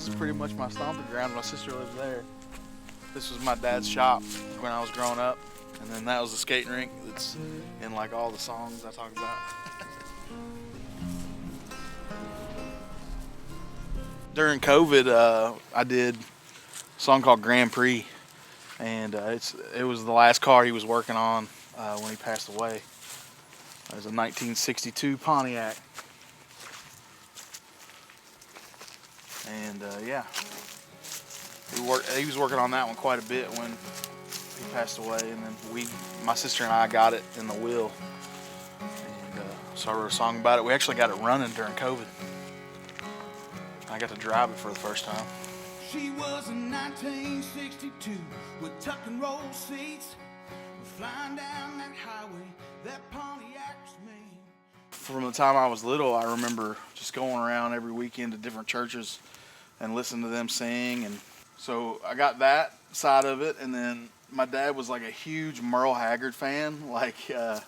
This is pretty much my stomping ground. My sister lives there. This was my dad's shop when I was growing up. And then that was the skating rink that's in like all the songs I talk about. During COVID, I did a song called Grand Prix. And it was the last car he was working on when he passed away. It was a 1962 Pontiac. And yeah, he was working on that one quite a bit when he passed away. And then my sister and I got it in the will. And so I wrote a song about it. We actually got it running during COVID. I got to drive it for the first time. She was in 1962 with tuck and roll seats. Flying down that highway, that Pontiac was made. From the time I was little, I remember just going around every weekend to different churches and listening to them sing. And so I got that side of it. And then my dad was like a huge Merle Haggard fan. Like, I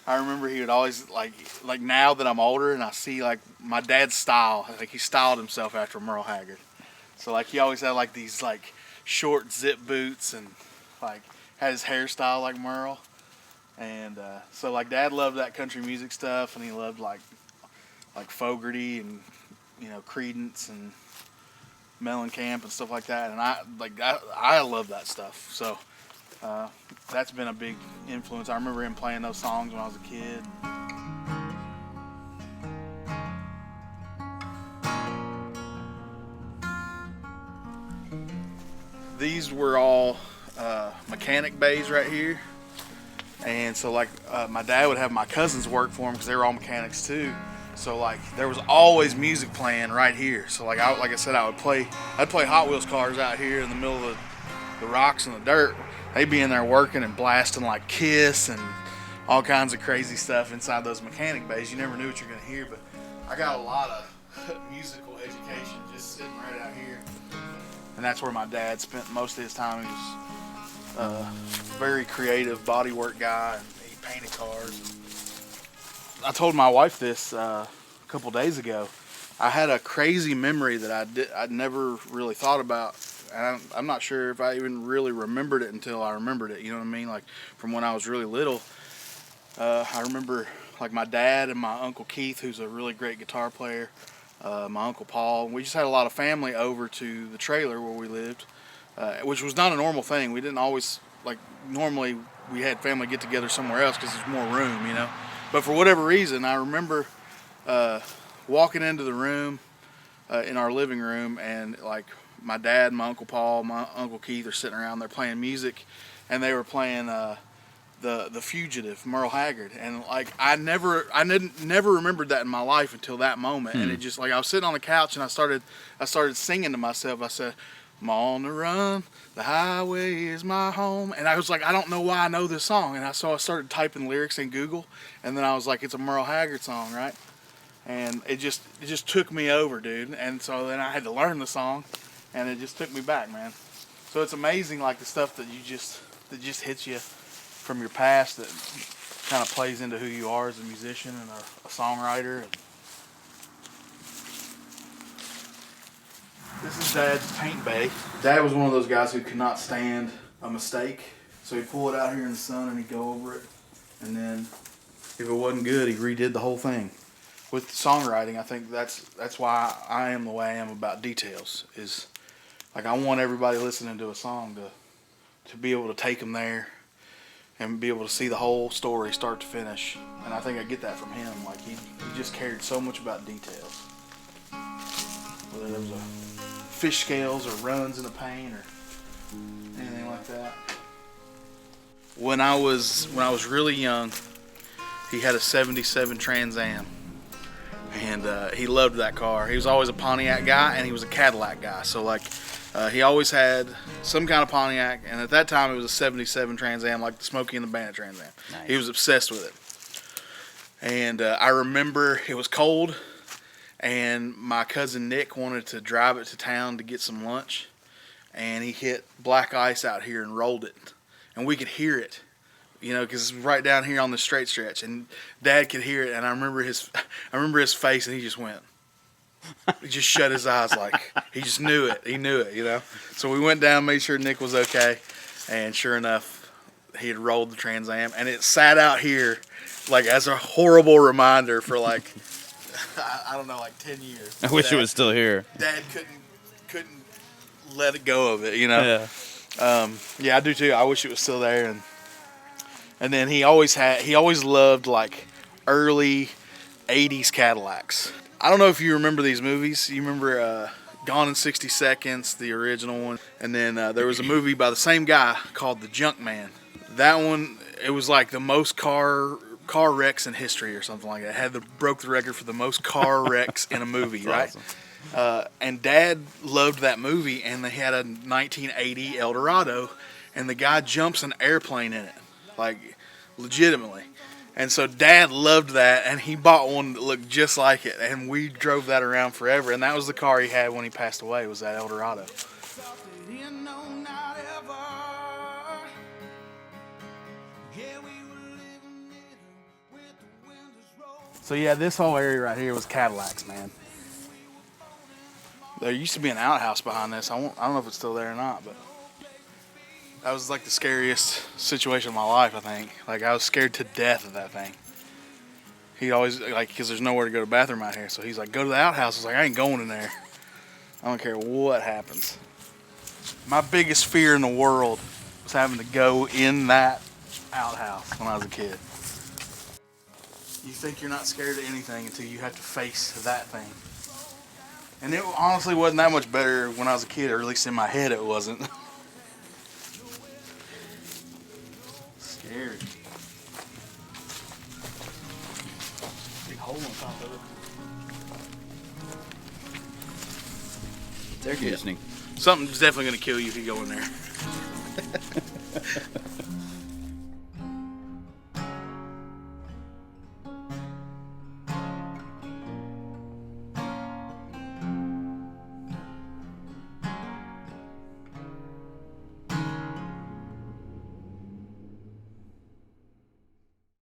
remember he would always like now that I'm older and I see like my dad's style, like he styled himself after Merle Haggard. So like he always had like these like short zip boots and like had his hairstyle like Merle. And so like Dad loved that country music stuff, and he loved like Fogerty and Creedence and Mellencamp and stuff like that. And I love that stuff. So that's been a big influence. I remember him playing those songs when I was a kid. These were all mechanic bays right here. And so like my dad would have my cousins work for him because they were all mechanics too. So like there was always music playing right here. So like I said, I'd play Hot Wheels cars out here in the middle of the rocks and the dirt. They'd be in there working and blasting like Kiss and all kinds of crazy stuff inside those mechanic bays. You never knew what you're gonna hear, but I got a lot of musical education just sitting right out here. And that's where my dad spent most of his time. He was a very creative bodywork guy, and he painted cars. I told my wife this a couple days ago. I had a crazy memory that I'd never really thought about. And I'm not sure if I even really remembered it until I remembered it. You know what I mean? Like from when I was really little. I remember like my dad and my Uncle Keith, who's a really great guitar player. My Uncle Paul. We just had a lot of family over to the trailer where we lived, which was not a normal thing. We didn't always, like, normally we had family get together somewhere else because there's more room, But for whatever reason, I remember walking into the room in our living room, and like my dad, my Uncle Paul, my Uncle Keith are sitting around there playing music, and they were playing the Fugitive, Merle Haggard, and like I never remembered that in my life until that moment. And it just like I was sitting on the couch and I started singing to myself. I said, "I'm on the run, the highway is my home," and I was like, I don't know why I know this song. And I started typing lyrics in Google, and then I was like, it's a Merle Haggard song, right? And it just took me over, dude. And so then I had to learn the song, and it just took me back, man. So it's amazing, like the stuff that just hits you from your past that kind of plays into who you are as a musician and a songwriter. This is Dad's paint bay. Dad was one of those guys who could not stand a mistake, so he'd pull it out here in the sun and he'd go over it, and then if it wasn't good, he redid the whole thing. With songwriting, I think that's why I am the way I am about details. Is like I want everybody listening to a song to be able to take them there and be able to see the whole story start to finish. And I think I get that from him. Like he just cared so much about details. Whether there was a fish scales or runs in the paint or anything like that. When I was really young, he had a '77 Trans Am. And he loved that car. He was always a Pontiac guy, and he was a Cadillac guy. So like he always had some kind of Pontiac, and at that time it was a '77 Trans Am, like the Smokey and the Bandit Trans Am. Nice. He was obsessed with it. And I remember it was cold, and my cousin Nick wanted to drive it to town to get some lunch, and he hit black ice out here and rolled it, and we could hear it. Because it's right down here on the straight stretch, and Dad could hear it, and I remember his face, and he just went, He just shut his eyes like he just knew it. He knew it, you know. So we went down, made sure Nick was okay, and sure enough, he had rolled the Trans Am, and it sat out here like as a horrible reminder for like I don't know, like 10 years. I wish it was still here. Dad couldn't let it go of it, you know. Yeah, I do too. I wish it was still there, and then he always loved like early 80s Cadillacs. I don't know if you remember these movies. You remember Gone in 60 Seconds, the original one, and then there was a movie by the same guy called The Junk Man. That one, it was like the most car wrecks in history or something like that. Broke the record for the most car wrecks in a movie, right? Awesome. And Dad loved that movie, and they had a 1980 Eldorado, and the guy jumps an airplane in it, like legitimately. And so Dad loved that, and he bought one that looked just like it, and we drove that around forever. And that was the car he had when he passed away, was that Eldorado. So yeah, this whole area right here was Cadillacs, man. There used to be an outhouse behind this. I don't know if it's still there or not, but that was like the scariest situation of my life, I think. Like, I was scared to death of that thing. He always, like, because there's nowhere to go to the bathroom out here. So he's like, go to the outhouse. I was like, I ain't going in there. I don't care what happens. My biggest fear in the world was having to go in that outhouse when I was a kid. You think you're not scared of anything until you have to face that thing. And it honestly wasn't that much better when I was a kid, or at least in my head it wasn't. Scary. Big hole on top of it. It's air conditioning. Something's definitely going to kill you if you go in there.